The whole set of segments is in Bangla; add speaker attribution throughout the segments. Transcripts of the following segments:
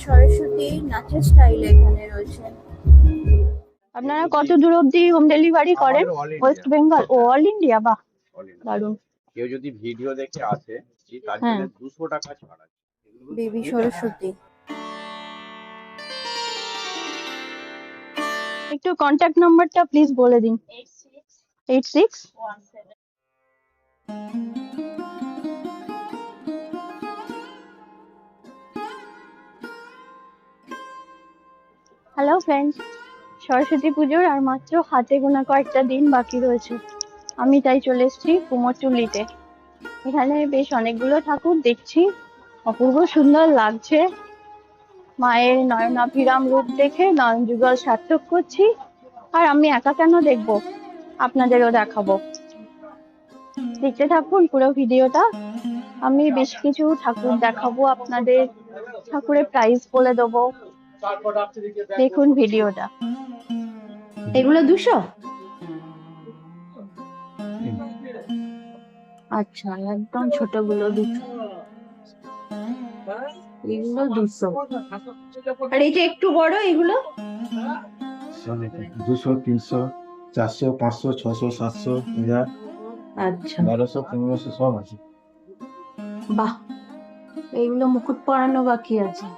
Speaker 1: সরস্বতী নাচের স্টাইল এখানে রয়েছে।
Speaker 2: আপনারা কত দূর অবধি হোম ডেলিভারি করেন? ওয়েস্ট বেঙ্গল ও অল ইন্ডিয়া? বাহ, দারুন।
Speaker 3: কেউ যদি ভিডিও দেখে আসে তার
Speaker 2: হ্যাঁ।
Speaker 3: জন্য 200 টাকা ছাড় আছে।
Speaker 1: বেবি সরস্বতী।
Speaker 2: একটু কন্ট্যাক্ট নাম্বারটা প্লিজ বলে দিন। 86 হ্যালো ফ্রেন্ডস, সরস্বতী পুজোর আর মাত্র হাতে গোনা কয়েকটা দিন বাকি রয়েছে। আমি তাই চলে এসেছি কুমোরটুলিতে। এখানে বেশ অনেকগুলো ঠাকুর দেখছি, অপূর্ব সুন্দর লাগছে। মায়ের নয়নাভিরাম রূপ দেখে নয়ন যুগল সার্থক করছি। আর আমি একা কেন দেখবো, আপনাদেরও দেখাবো। দেখতে থাকুন পুরো ভিডিওটা। আমি বেশ কিছু ঠাকুর দেখাবো আপনাদের, ঠাকুরের প্রাইস বলে দেবো। দেখুন ভিডিওটা। এগুলো 200? আচ্ছা, একদম ছোটগুলো 200। এগুলো 200। আর এই যে একটু বড় এগুলো?
Speaker 4: 200, 300, 400, 500, 600, 700, 1000,
Speaker 2: আচ্ছা,
Speaker 4: 1200, 1500 সব আছে।
Speaker 2: বাহ, এইগুলো মুকুট পরানো বাকি আছে।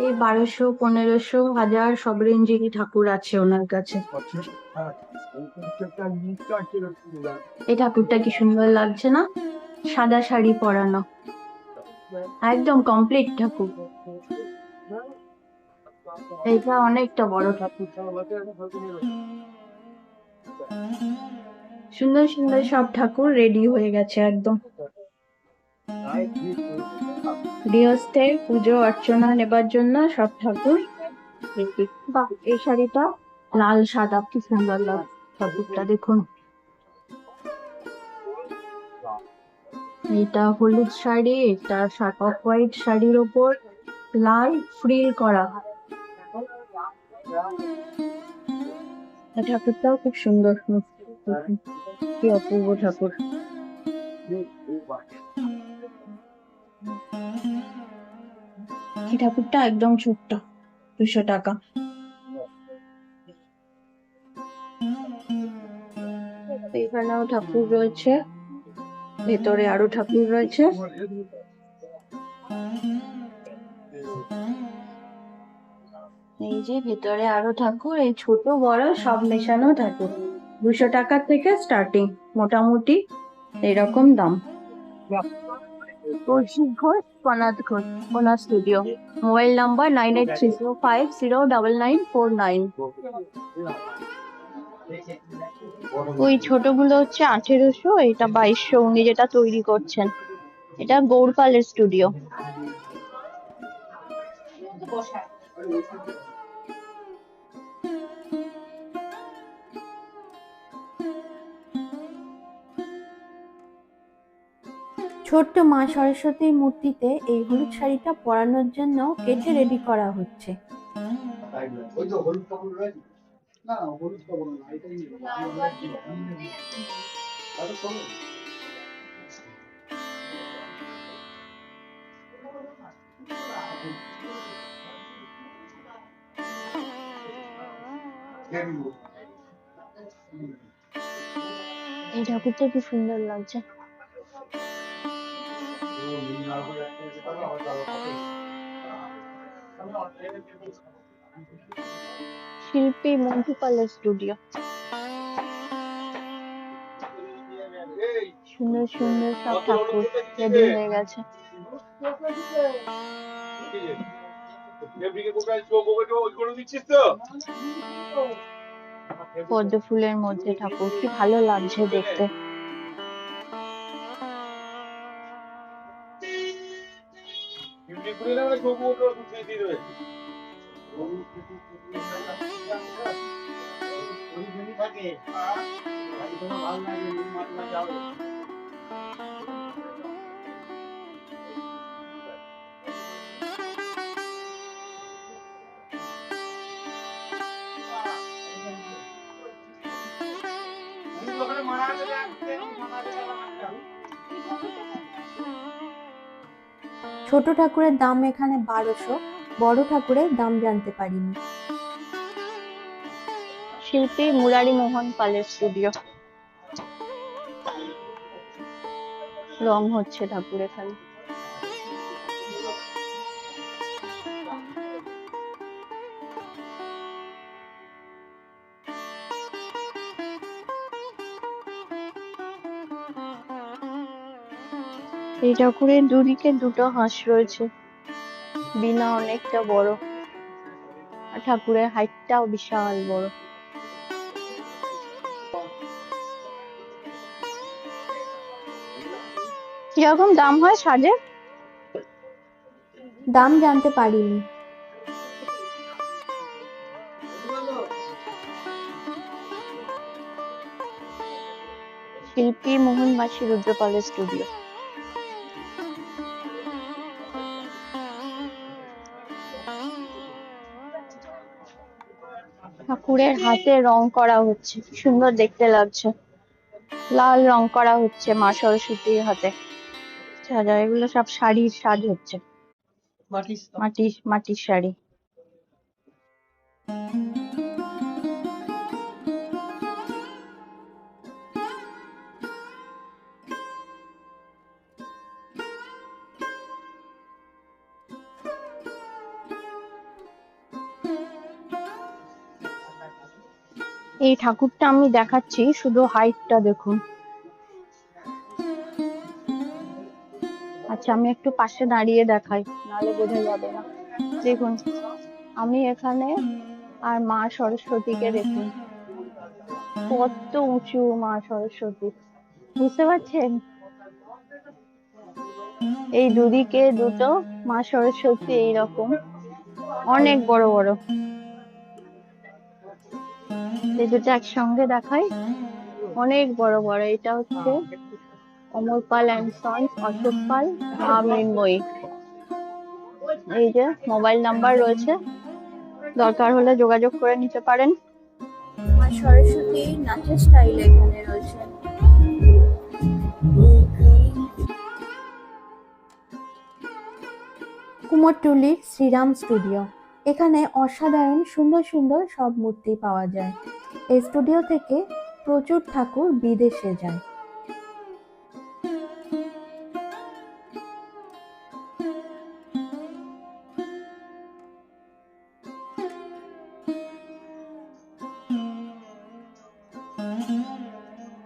Speaker 2: এই 1200, 1500, 1000 সব রেঞ্জেরই ঠাকুর আছে ওনার কাছে। এই ঠাকুরটা কি সুন্দর লাগছে না? সাদা শাড়ি পরানো, একদম কমপ্লিট ঠাকুর। এইটা অনেকটা বড় ঠাকুর। সুন্দর সুন্দর সব ঠাকুর রেডি হয়ে গেছে একদম। গৃহস্থের পুজো অর্চনা নেবার জন্য সব ঠাকুর। বাহ, এই শাড়িটা লাল সাদা কি সুন্দর লাগছে ঠাকুরটা, দেখুন। এটা হলুদ শাড়ি, এটা অফ হোয়াইট শাড়ির ওপর লাল ফ্রিল করা। ঠাকুরটাও খুব সুন্দর, কি অপূর্ব ঠাকুর। এই ঠাকুরটা একদম ছোট্ট, 200 টাকা। এখানেও ঠাকুর রয়েছে, ভেতরে আরো ঠাকুর রয়েছে। এই যে ভেতরে আরো ঠাকুর, এই ছোট বড় সব মেশানো ঠাকুর। 200 টাকা থেকে স্টার্টিং, মোটামুটি এরকম দাম। কৌশিক ঘোষ, পনাথ ঘোষ, ওনার স্টুডিও। Mobile number 9830509949। ওই ছোটগুলো হচ্ছে 1800, এটা 2200 উনি যেটা তৈরি করছেন। এটা গৌরপালের স্টুডিও।
Speaker 1: ছোট্ট মা সরস্বতীর মূর্তিতে এই হলুদ শাড়িটা পরানোর জন্য কেটে রেডি করা হচ্ছে।
Speaker 2: এই ঠাকুরটা কি সুন্দর লাগছে। শিল্পী মন্টু পালের স্টুডিও। সুন্দর সুন্দর সব ঠাকুর রেডি হয়ে গেছে। পদ্ম ফুলের মধ্যে ঠাকুর, কি ভালো লাগছে দেখতে।
Speaker 1: ছোট ঠাকুরের দাম এখানে 1200, বড় ঠাকুরের দাম জানতে পারিনি।
Speaker 2: শিল্পী মুরারি মোহন পালের স্টুডিও। রং হচ্ছে ঠাকুর এখানে। এই ঠাকুরের দুদিকে দুটো হাঁস রয়েছে, বিনা অনেকটা বড়, আর ঠাকুরের হাইটটাও বিশাল বড়। কিরকম দাম হয় সাজে?
Speaker 1: দাম জানতে পারিনি।
Speaker 2: শিল্পী মোহন মাসি রুদ্রপালের স্টুডিও। ঠাকুরের হাতে রং করা হচ্ছে, সুন্দর দেখতে লাগছে। লাল রং করা হচ্ছে মা সরস্বতীর হাতে। সাজা, এগুলো সব শাড়ির সাজ হচ্ছে, মাটির শাড়ি। এই ঠাকুরটা আমি দেখাচ্ছি, শুধু হাইটটা দেখুন। আচ্ছা, আমি একটু পাশে দাঁড়িয়ে দেখাই, নাহলে বোঝা যাবে না। দেখুন, আমি এখানে আর মা সরস্বতীকে দেখুন, কত উঁচু মা সরস্বতী, বুঝতে পারছেন? এই দুদিকে দুটো মা সরস্বতী এইরকম অনেক বড় বড়। এই দুটো একসঙ্গে দেখাই, অনেক বড় বড়। এটা হচ্ছে অমর পাল অ্যান্ড সন্স, অশোক পাল, মা মৃন্ময়ী। এই যে মোবাইল নাম্বার রয়েছে, দরকার হলে যোগাযোগ করে নিতে পারেন।
Speaker 1: মা সরস্বতী নাচের স্টাইল এখানে রয়েছে। কুমোরটুলির শ্রীরাম স্টুডিও। এখানে অসাধারণ সুন্দর সুন্দর সব মূর্তি পাওয়া যায়। এই স্টুডিও থেকে প্রচুর ঠাকুর বিদেশে যায়।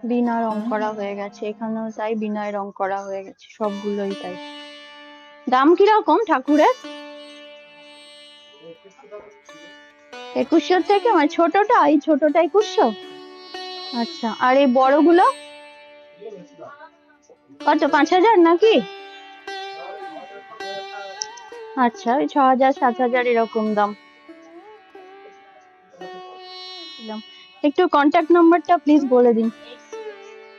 Speaker 2: বিনা রং করা হয়ে গেছে, এখানেও তাই বিনায় রং করা হয়ে গেছে, সবগুলোই তাই। দাম কিরকম ঠাকুরের? 2100 থেকে, মানে ছোটটা, এই ছোটটা 2100। আচ্ছা, আর এই বড়গুলো কত? 5000 নাকি? আচ্ছা, ওই 6000 7000 এরকম দাম। একটু কন্ট্যাক্ট নাম্বারটা প্লিজ বলে দিন।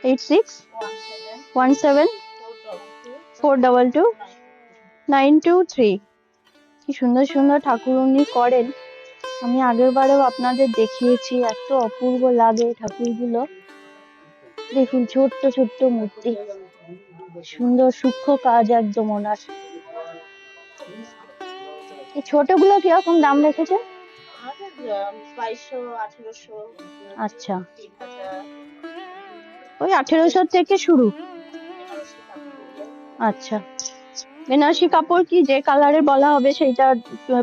Speaker 2: 8617422923। কি সুন্দর সুন্দর ঠাকুর উনি করেন, আমি আগের বারেও আপনাদের দেখিয়েছি। এত অপূর্ব লাগে ঠাকুরগুলো। দেখুন, ছোট্ট ছোট্ট মূর্তি, সুন্দর সূক্ষ্ম কাজ একদম ওনার। এই ছোটগুলো কিরকম দাম রেখেছে?
Speaker 5: 2200, 1800।
Speaker 2: আচ্ছা, ওই 1800 থেকে শুরু। আচ্ছা, বেনারসি কাপড় কি যে কালারের বলা হবে সেইটা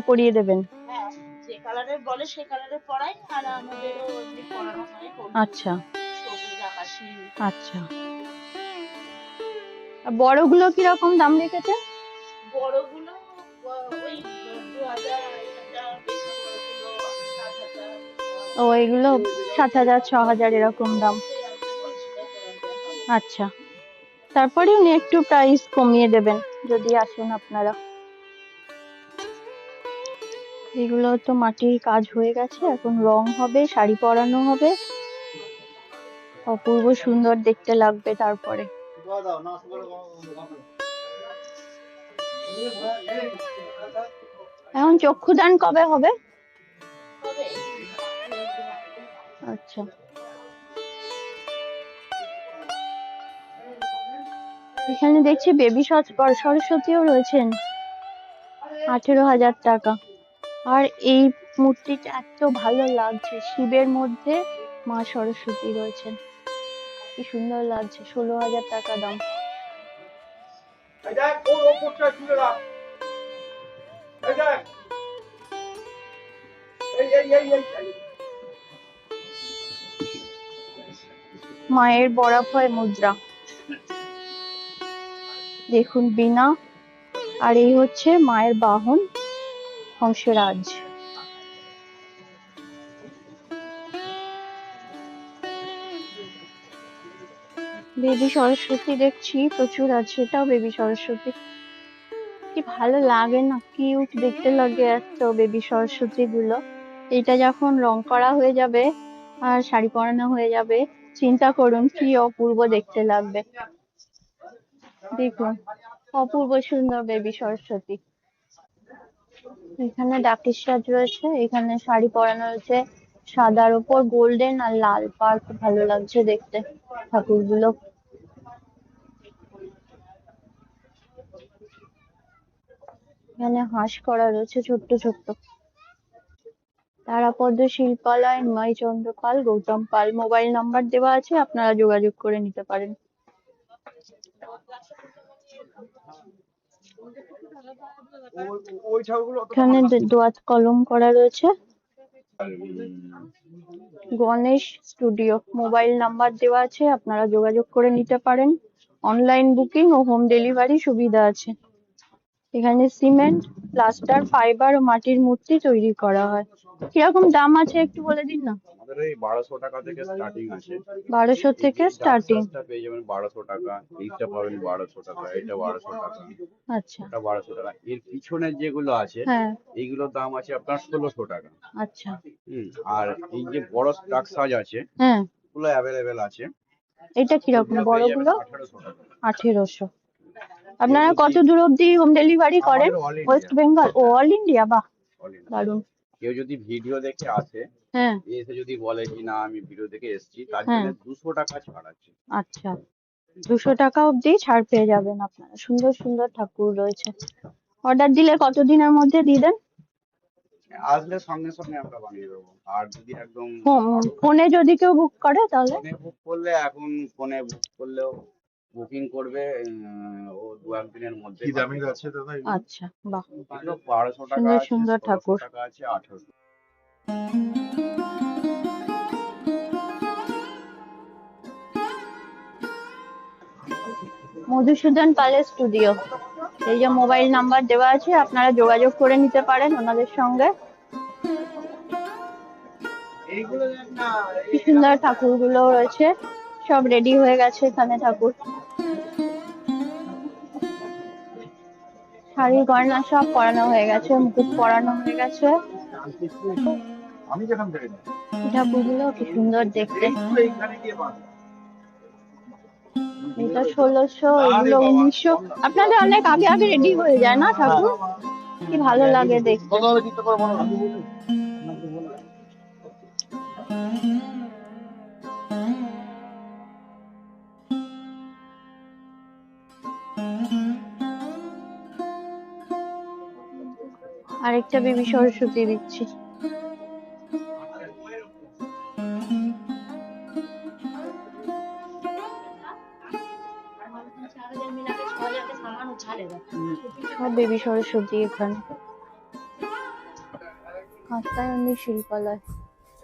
Speaker 2: পরিয়ে দেবেন?
Speaker 5: হ্যাঁ, যে কালারের বলে সেই কালারের পরাই, আর আমাদেরও এমনি পরানো হয়।
Speaker 2: আচ্ছা
Speaker 5: সবুজ, আকাশি।
Speaker 2: আচ্ছা, আর বড়গুলো কিরকম দাম রেখেছে?
Speaker 5: বড়গুলো ওই 2000, 2500, বেশি বড়গুলো 7000।
Speaker 2: ও, এগুলো 7000 6000 এরকম দাম। আচ্ছা, তারপরে উনি একটু প্রাইস কমিয়ে দেবেন যদি আসেন আপনারা। এগুলো তো মাটির কাজ হয়ে গেছে, এখন রং হবে, শাড়ি পরানো হবে, অপূর্ব সুন্দর দেখতে লাগবে। তারপরে এখন চক্ষুদান কবে হবে? আচ্ছা, এখানে দেখছি বেবি সরস্বতীও রয়েছেন। 18,000 টাকা। আর এই মূর্তিটা এত ভালো লাগছে, শিবের মধ্যে মা সরস্বতী রয়েছেন, কি সুন্দর লাগছে। 16,000 টাকা দাম। মায়ের বরাভয় মুদ্রা দেখুন, বীণা। আর এই হচ্ছে মায়ের বাহন হংসরাজ। বেবি সরস্বতী দেখছি প্রচুর আছে, এটাও বেবি সরস্বতী। কি ভালো লাগে না, কিউট দেখতে লাগে এত বেবি সরস্বতী গুলো। এটা যখন রং করা হয়ে যাবে আর শাড়ি পরানো হয়ে যাবে, চিন্তা করুন কি অপূর্ব দেখতে লাগবে। দেখুন, অপূর্ব সুন্দর বেবি সরস্বতী। এখানে ডাকের সাজ রয়েছে, এখানে শাড়ি পরানো রয়েছে সাদার উপর গোল্ডেন আর লাল পাড়, খুব ভালো লাগছে দেখতে ঠাকুরগুলো। এখানে হাঁস করা রয়েছে ছোট্ট ছোট্ট। তারাপদ্র শিল্পালয়, নিমাই চন্দ্র পাল, গৌতম পাল। মোবাইল নাম্বার দেওয়া আছে, আপনারা যোগাযোগ করে নিতে পারেন। এখানে দোয়াত কলম করা রয়েছে। গণেশ স্টুডিও, মোবাইল নাম্বার দেওয়া আছে, আপনারা যোগাযোগ করে নিতে পারেন। অনলাইন বুকিং ও হোম ডেলিভারি সুবিধা আছে। এখানে সিমেন্ট, প্লাস্টার, ফাইবার ও মাটির মূর্তি তৈরি করা হয়। কিরকম দাম আছে একটু বলে দিন না।
Speaker 3: আমাদের এই 1200 টাকা থেকে স্টার্টিং আছে।
Speaker 2: 1200 থেকে স্টার্টিং।
Speaker 3: এটা পেয়ে যাবেন 1200 টাকা, এইটা পাবেন 1200 টাকা, এটা 1200 টাকা,
Speaker 2: আচ্ছা,
Speaker 3: এটা 1200 টাকা। এর পিছনে যেগুলো আছে
Speaker 2: হ্যাঁ,
Speaker 3: এইগুলোর দাম আছে আপনার 1600 টাকা।
Speaker 2: আচ্ছা,
Speaker 3: আর এই যে বড় স্টাক সাজ আছে
Speaker 2: হ্যাঁ।
Speaker 3: ওগুলো অ্যাভেলেবেল আছে।
Speaker 2: এটা কিরকম
Speaker 3: ওগুলো পেয়ে যাবেন
Speaker 2: বড়গুলো?
Speaker 3: 1800 টাকা।
Speaker 2: 1800। আপনারা কত দূর অব্দি হোম ডেলিভারি করেন?
Speaker 3: আমাদের all India।
Speaker 2: ওয়েস্ট বেঙ্গল ও অল ইন্ডিয়া? বাহ,
Speaker 3: All India।
Speaker 2: দারুন।
Speaker 3: কেউ যদি ভিডিও দেখে আসে,
Speaker 2: হ্যাঁ,
Speaker 3: এসে যদি বলে কি না আমি ভিডিও দেখে এসেছি, তার
Speaker 2: হ্যাঁ।
Speaker 3: জন্য 200 টাকা ছাড় আছে।
Speaker 2: আচ্ছা, 200 টাকা অব্দি ছাড় পেয়ে যাবেন আপনারা। সুন্দর সুন্দর ঠাকুর রয়েছে। অর্ডার দিলে কতদিনের মধ্যে দিয়ে দেন?
Speaker 3: আসলে সঙ্গে সঙ্গে আমরা বানিয়ে দেবো। আর যদি একদম
Speaker 2: ফোনে যদি কেউ বুক করে তাহলে?
Speaker 3: ফোনে বুক করলে, এখন ফোনে বুক করলেও বুকিং করবে ও 2-1 দিনের মধ্যে।
Speaker 4: কি দামের আছে দাদা?
Speaker 2: আচ্ছা, বাহ,
Speaker 3: এগুলো 1200 টাকা
Speaker 2: সুন্দর
Speaker 3: আছে,
Speaker 2: সুন্দর
Speaker 3: 1600
Speaker 2: ঠাকুর।
Speaker 3: টাকা আছে, 1800।
Speaker 2: মধুসূদন পালের স্টুডিও। এই যে মোবাইল নাম্বার দেওয়া আছে, আপনারা যোগাযোগ করে নিতে পারেন ওনাদের সঙ্গে। কি সুন্দর ঠাকুর গুলো রয়েছে, সব রেডি হয়ে গেছে এখানে ঠাকুর। শাড়ি গয়না সব পরানো হয়ে গেছে, মুকুট পরানো হয়ে গেছে।
Speaker 4: আমি যেখান থেকে
Speaker 2: ঠাকুরগুলো কি সুন্দর দেখতে। এটা 1600, এগুলো 1900। আপনাদের অনেক আগে আগে রেডি হয়ে যায় না ঠাকুর? কি ভালো লাগে দেখতে। আরেকটা বেবি সরস্বতী দিচ্ছি। সব বেবি সরস্বতী এখানে। কাত্যায়নী শিল্পালয়।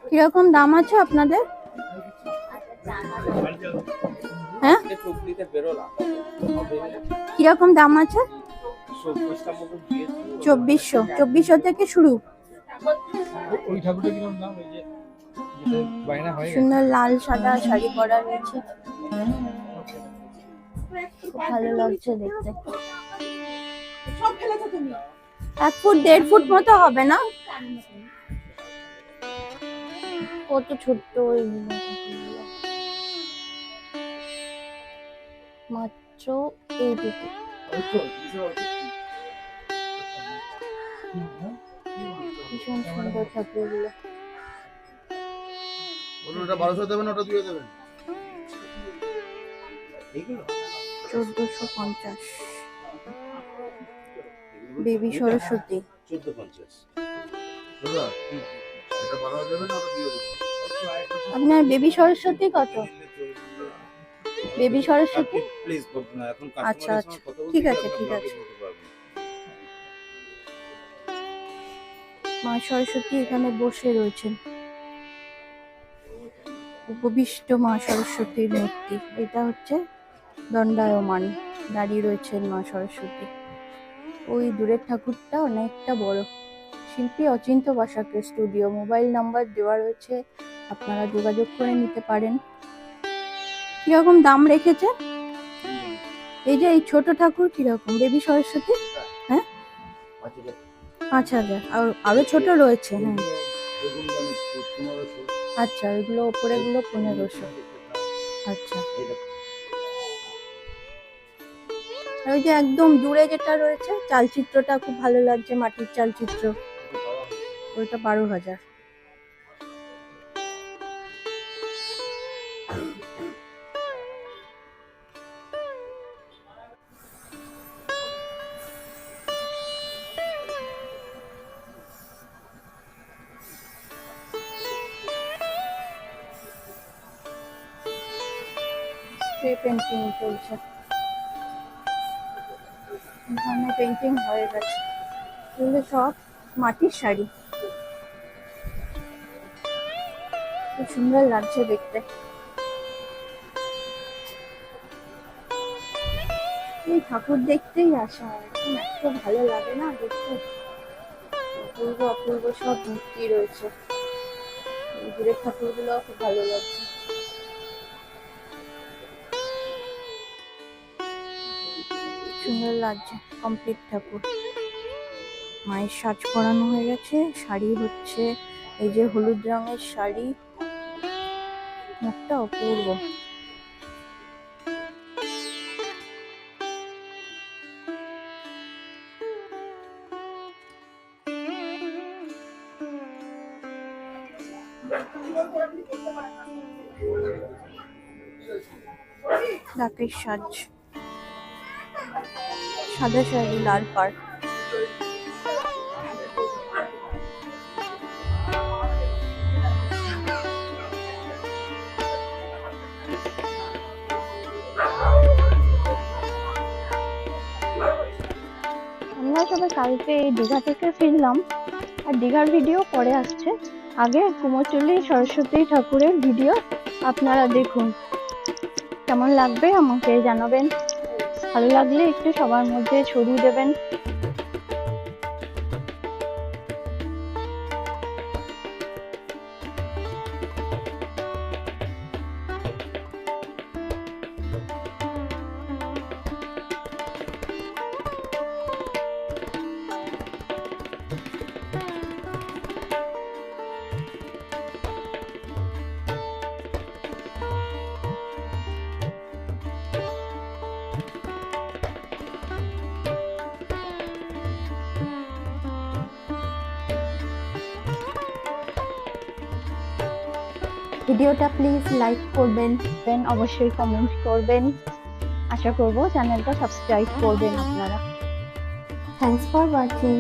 Speaker 1: কিরকম দাম আছে আপনাদের? হ্যাঁ, কিরকম দাম আছে? 2400। 2400 থেকে শুরু। সুন্দর লাল সাদা শাড়ি পরা রয়েছে,
Speaker 2: খুব ভালো লাগছে দেখতে।
Speaker 1: 1 ফুট 1.5 ফুট মতো হবে না?
Speaker 2: কত ছোট্ট এইগুলো ঠাকুরগুলো। মাত্র এইটুকু। ভীষণ সুন্দর ঠাকুরগুলো।
Speaker 4: ওটা 1200 দেবেন, ওটা দিয়ে দেবেন।
Speaker 1: 1450। বেবি সরস্বতী।
Speaker 3: 1450।
Speaker 1: আপনার বেবি সরস্বতী কত? বেবি সরস্বতী?
Speaker 3: প্লিজ এখন
Speaker 1: আচ্ছা,
Speaker 3: কাস্টমারের
Speaker 1: আচ্ছা।
Speaker 3: সঙ্গে কথা বলতে
Speaker 1: ঠিক
Speaker 3: গিয়ে
Speaker 1: আছে,
Speaker 3: আপনার
Speaker 1: ঠিক
Speaker 3: ব্লগে
Speaker 1: আছে।
Speaker 3: বলতে পারবেন।
Speaker 1: মা সরস্বতী এখানে বসে রয়েছেন। উপবিষ্ট মা সরস্বতীর মূর্তি। এটা হচ্ছে দণ্ডায়মান, দাঁড়িয়ে রয়েছেন মা সরস্বতী। ওই দূরের ঠাকুরটা অনেকটা বড়। শিল্পী অচিন্ত বসাকের স্টুডিও, মোবাইল নাম্বার দেওয়া রয়েছে, আপনারা যোগাযোগ করে নিতে পারেন। কিরকম দাম রেখেছে? এই যে এই ছোট ঠাকুর কিরকম? বেবি সরস্বতী? হ্যাঁ, 5,000। আর আরো ছোট রয়েছে? হ্যাঁ, আচ্ছা, ওইগুলো ওপরে গুলো 1500। আচ্ছা, আর ওই যে একদম দূরে যেটা রয়েছে চালচিত্রটা খুব ভালো লাগছে, মাটির চালচিত্র, ওইটা 12,000। স্প্রে পেন্টিং চলছে, এখানে পেন্টিং হয়ে গেছে। এগুলো সব মাটির শাড়ি, খুব সুন্দর লাগছে দেখতে। এই ঠাকুর দেখতেই আসা হয়, এত ভালো লাগে না দেখতে। অপূর্ব অপূর্ব সব মূর্তি রয়েছে। এই দূরের ঠাকুরগুলো খুব ভালো লাগছে। সুন্দর লাগছে, কমপ্লিট ঠাকুর। মায়ের সাজ করানো হয়ে গেছে, শাড়ি হচ্ছে এই যে হলুদ রঙের শাড়ি, মুখটা অপূর্ব। রাতের সাজ, সাদা শাড়ি, লাল পাড়।
Speaker 2: আমরা সবাই কালকে এই দীঘা থেকে ফিরলাম, আর দীঘার ভিডিও পরে আসছে। আগে কুমোরটুলি সরস্বতী ঠাকুরের ভিডিও আপনারা দেখুন, কেমন লাগবে আমাকে জানাবেন। ভালো লাগলে একটু সবার মধ্যে ছড়িয়ে দেবেন।
Speaker 1: ভিডিওটা প্লিজ লাইক করবেন,
Speaker 2: অবশ্যই কমেন্ট করবেন। আশা করব চ্যানেলটা সাবস্ক্রাইব করবেন আপনারা।
Speaker 1: Thanks for watching.